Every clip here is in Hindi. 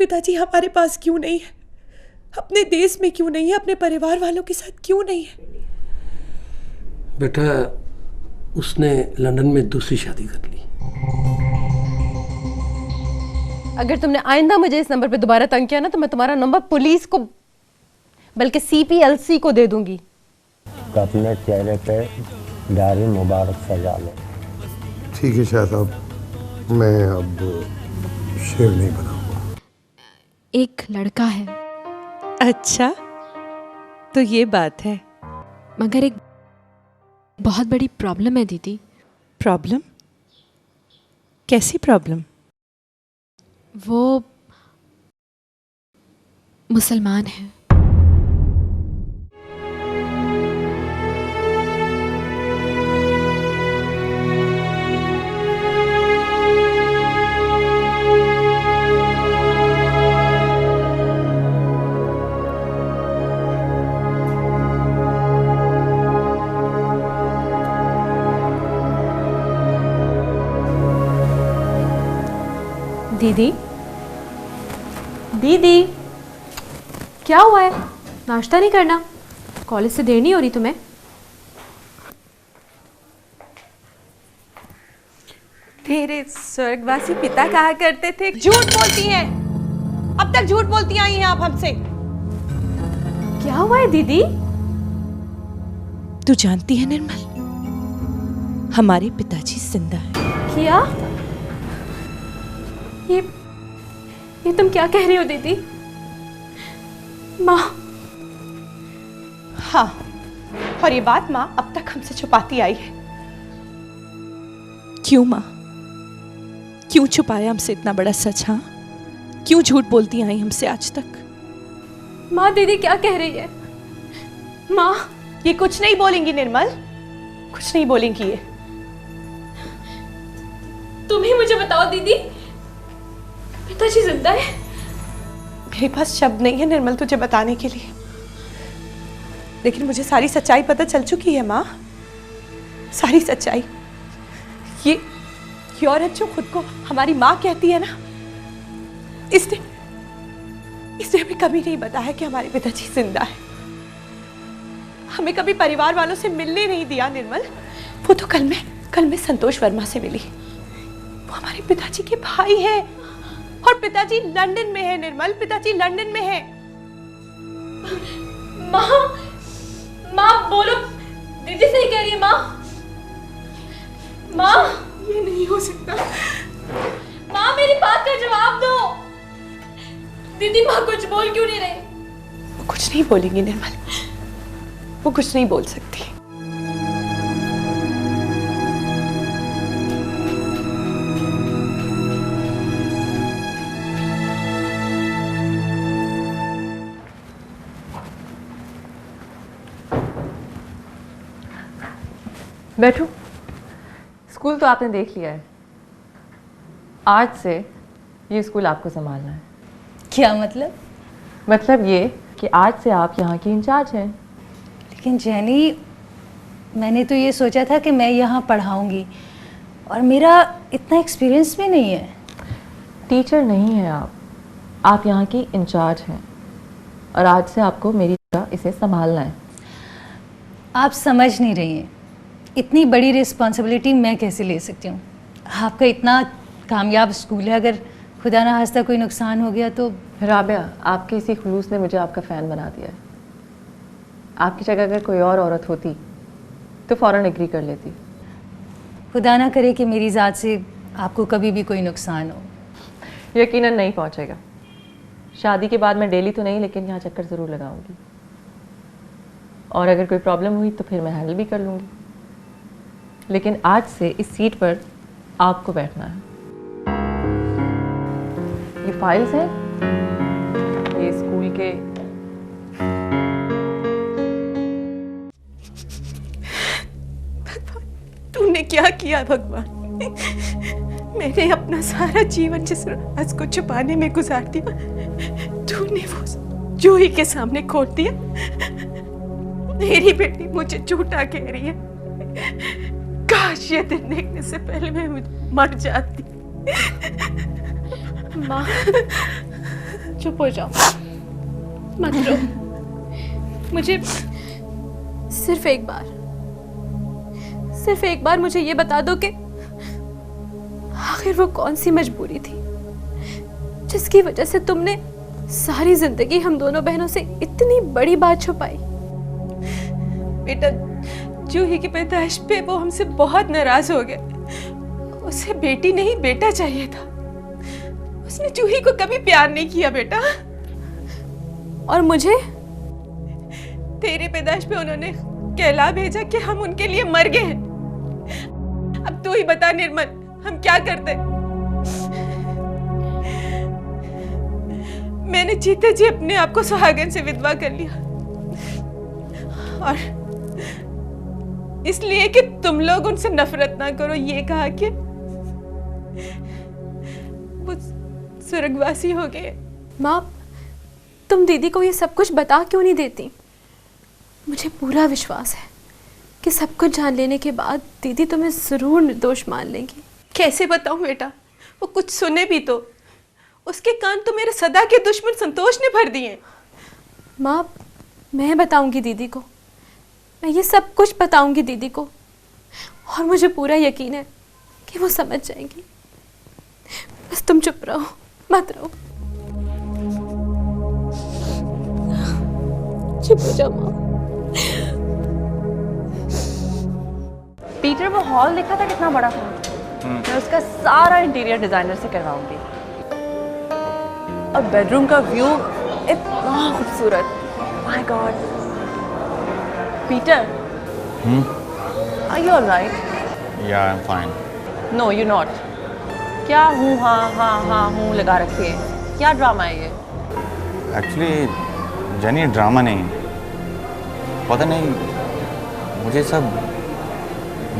पिताजी हमारे पास क्यों नहीं है? अपने देश में क्यों नहीं है? अपने परिवार वालों के साथ क्यों नहीं है? बेटा, उसने लंदन में दूसरी शादी कर ली। अगर तुमने आइंदा मुझे इस नंबर पे दोबारा तंग किया ना तो मैं तुम्हारा नंबर पुलिस को बल्कि CPLC को दे दूंगी। अपने चेहरे पे दाढ़ी मुबारक सजा लो। ठीक है शादाब, मैं अब शेर नहीं बनाऊंगा। एक लड़का है। अच्छा, तो ये बात है। मगर एक बहुत बड़ी प्रॉब्लम है दीदी। प्रॉब्लम? कैसी प्रॉब्लम? वो मुसलमान है। दीदी, दीदी, क्या हुआ है? नाश्ता नहीं करना? कॉलेज से देर नहीं हो रही तुम्हें? तेरे स्वर्गवासी पिता कहा करते थे, झूठ बोलती हैं। अब तक झूठ बोलती आई हैं आप हमसे। क्या हुआ है दीदी? तू जानती है निर्मल, हमारे पिताजी जिंदा हैं। क्या? ये तुम क्या कह रही हो दीदी? माँ। हाँ, और ये बात माँ अब तक हमसे छुपाती आई है। क्यों माँ? क्यों छुपाया हमसे इतना बड़ा सच? हाँ, क्यों झूठ बोलती आई हमसे आज तक? माँ, दीदी क्या कह रही है? माँ, ये कुछ नहीं बोलेंगी निर्मल, कुछ नहीं बोलेंगी ये। तुम ही मुझे बताओ दीदी, पिताजी जिंदा है? मेरे पास शब्द नहीं है निर्मल तुझे बताने के लिए, लेकिन मुझे सारी सच्चाई पता चल चुकी है माँ, सारी सच्चाई। ये औरत जो खुद को हमारी माँ कहती है ना, इसने हमें कभी नहीं बताया कि हमारे पिताजी जिंदा है। हमें कभी परिवार वालों से मिलने नहीं दिया निर्मल। वो तो कल में संतोष वर्मा से मिली। वो हमारे पिताजी के भाई हैं और पिताजी लंदन में है निर्मल, पिताजी लंदन में है। माँ बोलो, दीदी सही कह रही है माँ। माँ, ये नहीं हो सकता। माँ, मेरी बात का जवाब दो। दीदी, माँ कुछ बोल क्यों नहीं रही? वो कुछ नहीं बोलेंगी निर्मल, वो कुछ नहीं बोल सकती। बैठो। स्कूल तो आपने देख लिया है, आज से ये स्कूल आपको संभालना है। क्या मतलब? मतलब ये कि आज से आप यहाँ की इंचार्ज हैं। लेकिन जेनी, मैंने तो ये सोचा था कि मैं यहाँ पढ़ाऊँगी और मेरा इतना एक्सपीरियंस भी नहीं है। टीचर नहीं हैं आप यहाँ की इंचार्ज हैं और आज से आपको मेरी तरह इसे संभालना है। आप समझ नहीं रही हैं, इतनी बड़ी रिस्पॉन्सिबिलिटी मैं कैसे ले सकती हूँ? आपका इतना कामयाब स्कूल है, अगर खुदा ना खास्ता कोई नुकसान हो गया तो। राबिया, आपके इसी खुलूस ने मुझे आपका फ़ैन बना दिया है। आपकी जगह अगर कोई और औरत होती तो फ़ौरन एग्री कर लेती। खुदा ना करे कि मेरी ज़ात से आपको कभी भी कोई नुकसान हो। यकीनन नहीं पहुँचेगा। शादी के बाद मैं डेली तो नहीं, लेकिन यहाँ चक्कर ज़रूर लगाऊंगी, और अगर कोई प्रॉब्लम हुई तो फिर मैं हैंडल भी कर लूँगी। लेकिन आज से इस सीट पर आपको बैठना है। ये फाइल्स हैं, ये स्कूल के। तूने क्या किया भगवान? मैंने अपना सारा जीवन जिस राज को छुपाने में गुजार दिया, तूने वो जूही के सामने खोल दिया। मेरी बेटी मुझे झूठा कह रही है। काश ये दिन देखने से पहले मैं मर जाती। माँ, चुप हो जाओ, मत रो। मुझे सिर्फ एक बार मुझे ये बता दो कि आखिर वो कौन सी मजबूरी थी जिसकी वजह से तुमने सारी जिंदगी हम दोनों बहनों से इतनी बड़ी बात छुपाई। बेटा, जूही की पैदाइश पे वो हमसे बहुत नाराज हो गए। उसे बेटी नहीं बेटा चाहिए था। उसने जूही को कभी प्यार नहीं किया बेटा। और मुझे तेरी पैदाइश पे उन्होंने कहला भेजा कि हम उनके लिए मर गए हैं। अब तू ही बता निर्मल, हम क्या करते? मैंने जीते जी अपने आप को सुहागन से विधवा कर लिया, और इसलिए कि तुम लोग उनसे नफरत ना करो, ये कहा कि वो स्वर्गवासी हो गए। माँ, तुम दीदी को ये सब कुछ बता क्यों नहीं देती? मुझे पूरा विश्वास है कि सब कुछ जान लेने के बाद दीदी तुम्हें जरूर निर्दोष मान लेगी। कैसे बताऊं बेटा? वो कुछ सुने भी तो उसके कान तो मेरे सदा के दुश्मन संतोष ने भर दिए। माँ, मैं बताऊंगी दीदी को, मैं ये सब कुछ बताऊंगी दीदी को, और मुझे पूरा यकीन है कि वो समझ जाएंगी। बस तुम चुप रहो, मत रहो, चुप हो जाओ माँ। पीटर, वो हॉल देखा था कितना बड़ा था? मैं उसका सारा इंटीरियर डिजाइनर से करवाऊंगी। और बेडरूम का व्यू इतना खूबसूरत, my God. Peter, are you alright? Yeah, I'm fine. No, you not. क्या हूँ हाँ हूँ लगा रखी है? क्या ड्रामा है ये? Actually, जनी ड्रामा नहीं, पता नहीं, मुझे ये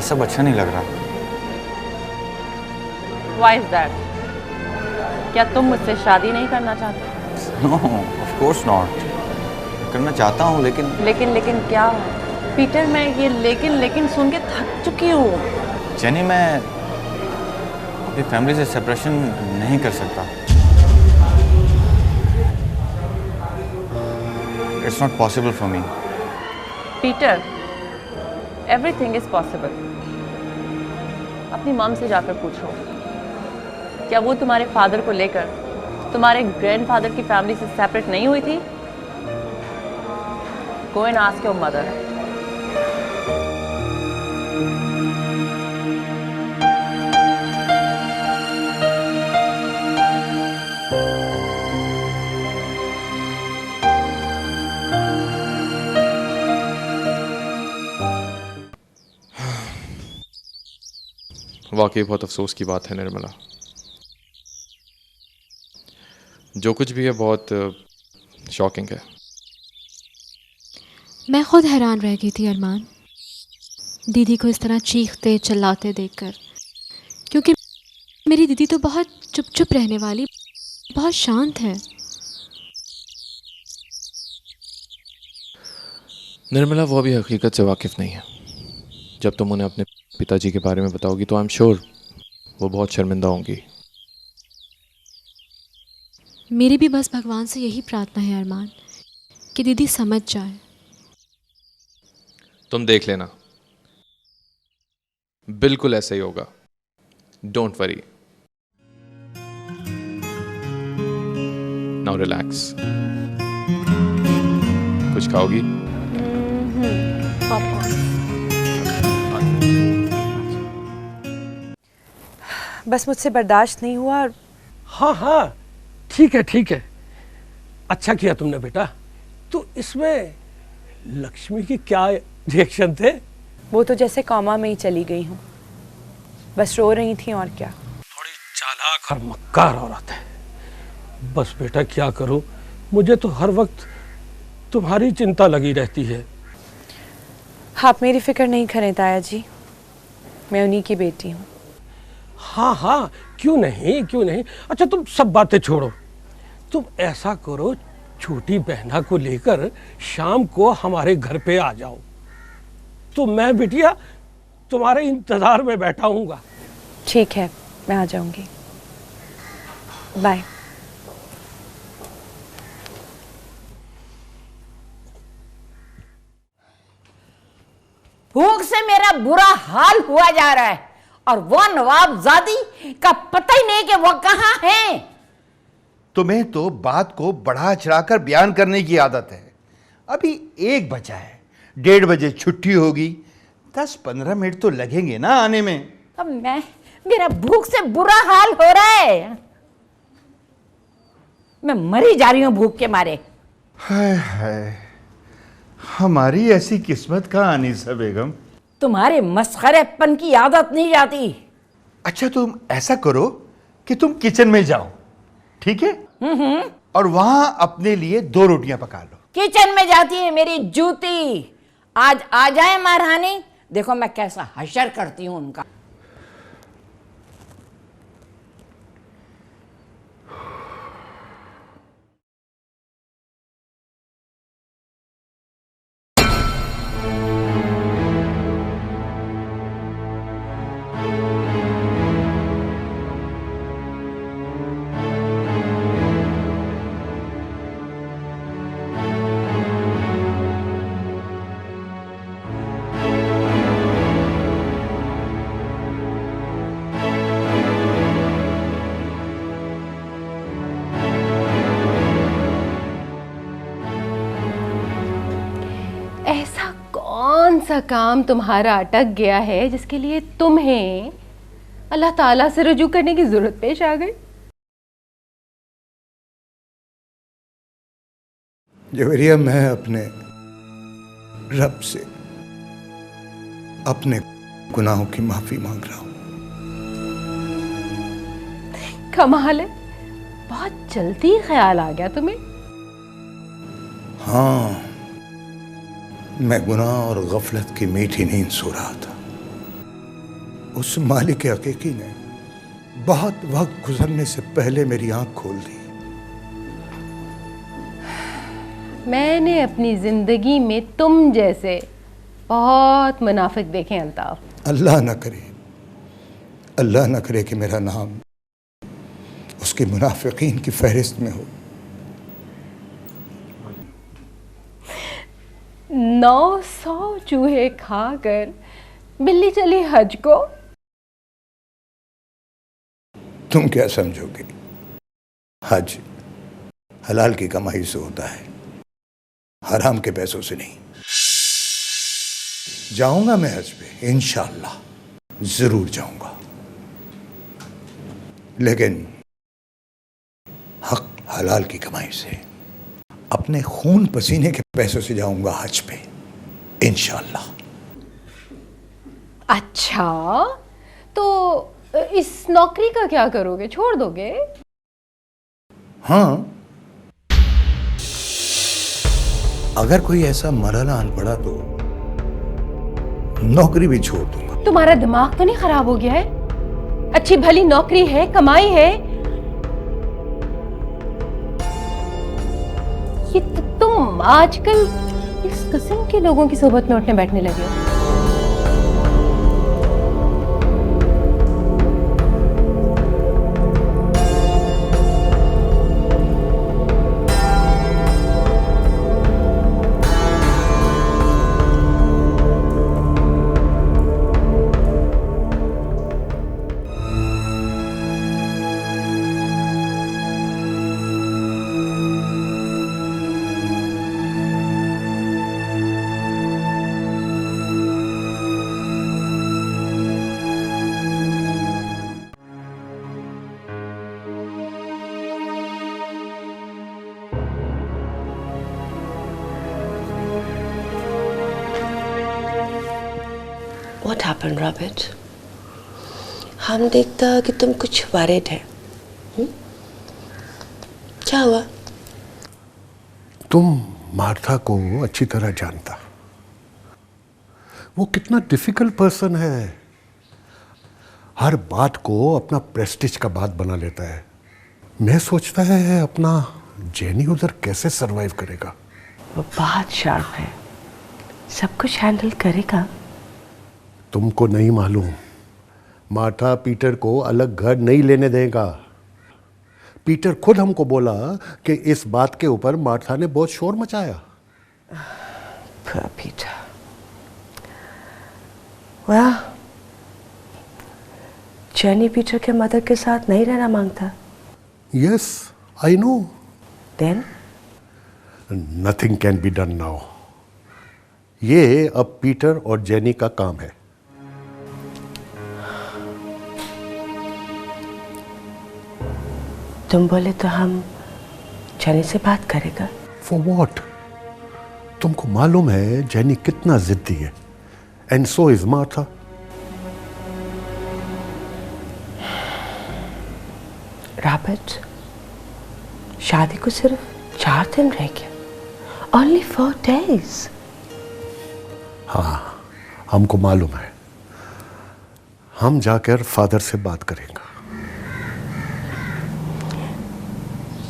सब अच्छा नहीं लग रहा। Why is that? क्या तुम मुझसे शादी नहीं करना चाहते? No, of course not. करना चाहता हूँ, लेकिन क्या? पीटर, मैं ये लेकिन सुन के थक चुकी हूँ। जनी, मैं अपनी फैमिली से सेपरेशन नहीं कर सकता। It's not possible for me. Peter, everything is possible. अपनी मॉम से जाकर पूछो, क्या वो तुम्हारे फादर को लेकर तुम्हारे ग्रैंडफादर की फैमिली से सेपरेट नहीं हुई थी? Go and ask your mother. वाकई बहुत अफसोस की बात है निर्मला। जो कुछ भी है बहुत शॉकिंग है। मैं खुद हैरान रह गई थी अरमान, दीदी को इस तरह चीखते चिल्लाते देखकर, क्योंकि मेरी दीदी तो बहुत चुप रहने वाली, बहुत शांत है। निर्मला वो अभी हकीकत से वाकिफ़ नहीं है। जब तुम उन्हें अपने पिताजी के बारे में बताओगी तो आई एम श्योर वो बहुत शर्मिंदा होंगी। मेरी भी बस भगवान से यही प्रार्थना है अरमान कि दीदी समझ जाए। तुम देख लेना, बिल्कुल ऐसा ही होगा। Don't worry, now relax. कुछ खाओगी? बस मुझसे बर्दाश्त नहीं हुआ। हाँ, ठीक है। अच्छा किया तुमने बेटा। तो इसमें लक्ष्मी की क्या रिएक्शन थे? वो तो जैसे कॉमा में ही चली गई हूँ, बस रो रही थी और क्या। थोड़ी चालाक और मक्कार औरत है। बस बेटा क्या करूं, मुझे तो हर वक्त तुम्हारी चिंता लगी रहती है। आप मेरी फिक्र नहीं करें ताया जी, मैं उन्हीं की बेटी हूँ। हाँ, क्यों नहीं। अच्छा तुम सब बातें छोड़ो, तुम ऐसा करो, छोटी बहना को लेकर शाम को हमारे घर पे आ जाओ, तो मैं बिटिया तुम्हारे इंतजार में बैठा हूँगा। ठीक है, मैं आ जाऊंगी। बाय। इतना बुरा हाल हुआ जा रहा है और वो नवाबजादी का पता ही नहीं कि वो कहाँ है। तुम्हें तो बात को बढ़ा चढ़ाकर बयान करने की आदत है। अभी 1 बजा है, 1:30 बजे छुट्टी होगी, 10-15 मिनट तो लगेंगे ना आने में। अब मेरा भूख से बुरा हाल हो रहा है, मैं मरी जा रही हूं भूख के मारे। हाय हाय, हमारी ऐसी किस्मत का अनीसा बेगम। तुम्हारे मस्खरेपन की आदत नहीं जाती। अच्छा तुम ऐसा करो कि तुम किचन में जाओ, ठीक है? और वहां अपने लिए 2 रोटियां पका लो। किचन में जाती है मेरी जूती। आज आ जाए महारानी, देखो मैं कैसा हशर करती हूं उनका। ऐसा कौन सा काम तुम्हारा अटक गया है जिसके लिए तुम्हें अल्लाह ताला से रुजू करने की जरूरत पेश आ गई? जवेरिया, मैं अपने रब से अपने गुनाहों की माफी मांग रहा हूं। कमाल है, बहुत जल्दी ख्याल आ गया तुम्हें। हाँ, मैं गुनाह और गफलत की मीठी नींद सो रहा था। उस मालिक हकीकी ने बहुत वक्त गुजरने से पहले मेरी आंख खोल दी। मैंने अपनी जिंदगी में तुम जैसे बहुत मुनाफिक देखे अल्ताफ। अल्लाह न करे कि मेरा नाम उसके मुनाफिकीन की फहरिस्त में हो। 900 चूहे खाकर बिल्ली चली हज को। तुम क्या समझोगे? हज हलाल की कमाई से होता है, हराम के पैसों से नहीं। जाऊंगा मैं हज पे, इंशाअल्लाह जरूर जाऊंगा, लेकिन हक हलाल की कमाई से, अपने खून पसीने के पैसों से जाऊंगा हज पे, इंशाअल्लाह। अच्छा, तो इस नौकरी का क्या करोगे? छोड़ दोगे? हाँ, अगर कोई ऐसा मरना आन पड़ा तो नौकरी भी छोड़ दूंगा। तुम्हारा दिमाग तो नहीं खराब हो गया है? अच्छी भली नौकरी है, कमाई है, ये तुम आजकल इस किस्म के लोगों की सोबत में उठने बैठने लगे हो। What happened, Robert? हम देखता कि तुम कुछ वरीड है। क्या हुआ? तुम मार्था को अच्छी तरह जानता, वो कितना डिफिकल्ट पर्सन है। हर बात को अपना प्रेस्टीज का बात बना लेता है। मैं सोचता है अपना जेनी उधर कैसे सरवाइव करेगा। वो बहुत शार्प है, सब कुछ हैंडल करेगा। तुमको नहीं मालूम, मार्था पीटर को अलग घर नहीं लेने देगा। पीटर खुद हमको बोला कि इस बात के ऊपर मार्था ने बहुत शोर मचाया। Poor Peter. वाह, जेनी पीटर के मदर के साथ नहीं रहना मांगता। Yes, I know. Then? Nothing can be done now. ये अब पीटर और जेनी का काम है। तुम बोले तो हम जेनी से बात करेगा। For what? तुमको मालूम है जेनी कितना जिद्दी है, and so is Martha. Robert, शादी को सिर्फ 4 दिन रह गया। Only 4 days. हाँ, हमको मालूम है। हम जाकर फादर से बात करेंगे।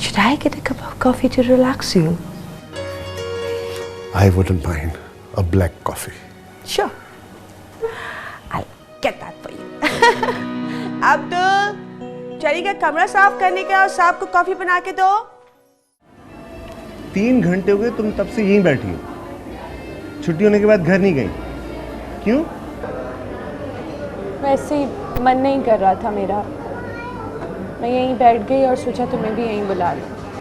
Should I get a cup of coffee to relax you? I wouldn't mind a black coffee. Sure. I'll get that for you. Abdul, चली का कमरा साफ करने का और साहब को कॉफी बना के दो। 3 घंटे हो गए तुम तब से यहीं बैठी हो। छुट्टी होने के बाद घर नहीं गई, क्यों? वैसे ही मन नहीं कर रहा था मेरा, मैं यहीं बैठ गई और सोचा तुम्हें भी यहीं बुला लूं।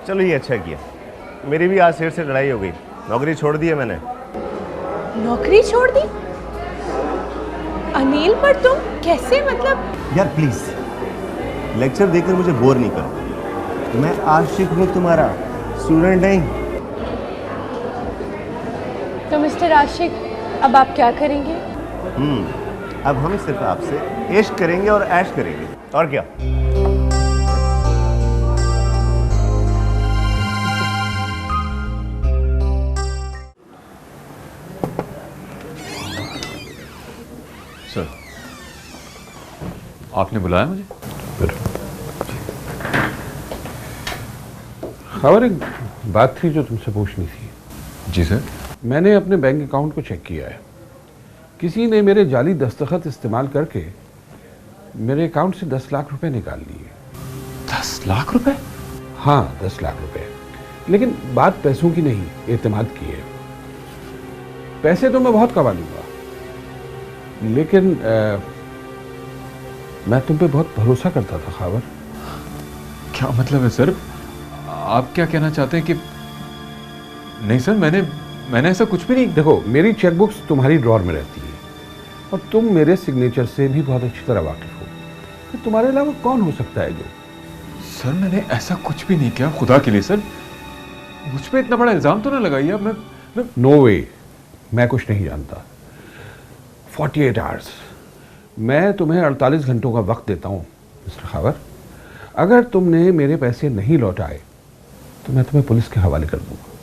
चलो ये अच्छा किया। मेरी भी आज शेर से लड़ाई हो गई, नौकरी छोड़ दी है मैंने। नौकरी छोड़ दी? अनिल, पर तुम कैसे, मतलब? यार प्लीज, लेक्चर देकर मुझे बोर नहीं करो। मैं आशिक हूँ तुम्हारा, स्टूडेंट नहीं। तो मिस्टर आशिक, अब आप क्या करेंगे? अब हम सिर्फ आपसे ऐश करेंगे और ऐश करेंगे, और क्या। सर, आपने बुलाया मुझे? खबर, एक बात थी जो तुमसे पूछनी थी। जी सर। मैंने अपने बैंक अकाउंट को चेक किया है। किसी ने मेरे जाली दस्तखत इस्तेमाल करके मेरे अकाउंट से 10 लाख रुपए निकाल लिए। 10 लाख रुपए? हाँ, 10 लाख रुपए। लेकिन बात पैसों की नहीं, एतमाद की है। पैसे तो मैं बहुत कमा लूंगा, लेकिन मैं तुम पे बहुत भरोसा करता था खावर। क्या मतलब है सर? आप क्या कहना चाहते हैं कि नहीं सर, मैंने ऐसा कुछ भी नहीं। देखो, मेरी चेकबुक्स तुम्हारी ड्रॉर में रहती है और तुम मेरे सिग्नेचर से भी बहुत अच्छी तरह वाकिफ हो। तो तुम्हारे अलावा कौन हो सकता है जो? सर, मैंने ऐसा कुछ भी नहीं किया, खुदा के लिए सर। मुझ पे इतना बड़ा इल्जाम तो ना लगाइए आप। मैं नो वे, मैं कुछ नहीं जानता। 48 आवर्स, मैं तुम्हें 48 घंटों का वक्त देता हूँ मिस्टर खावर। अगर तुमने मेरे पैसे नहीं लौटाए तो मैं तुम्हें पुलिस के हवाले कर दूंगा।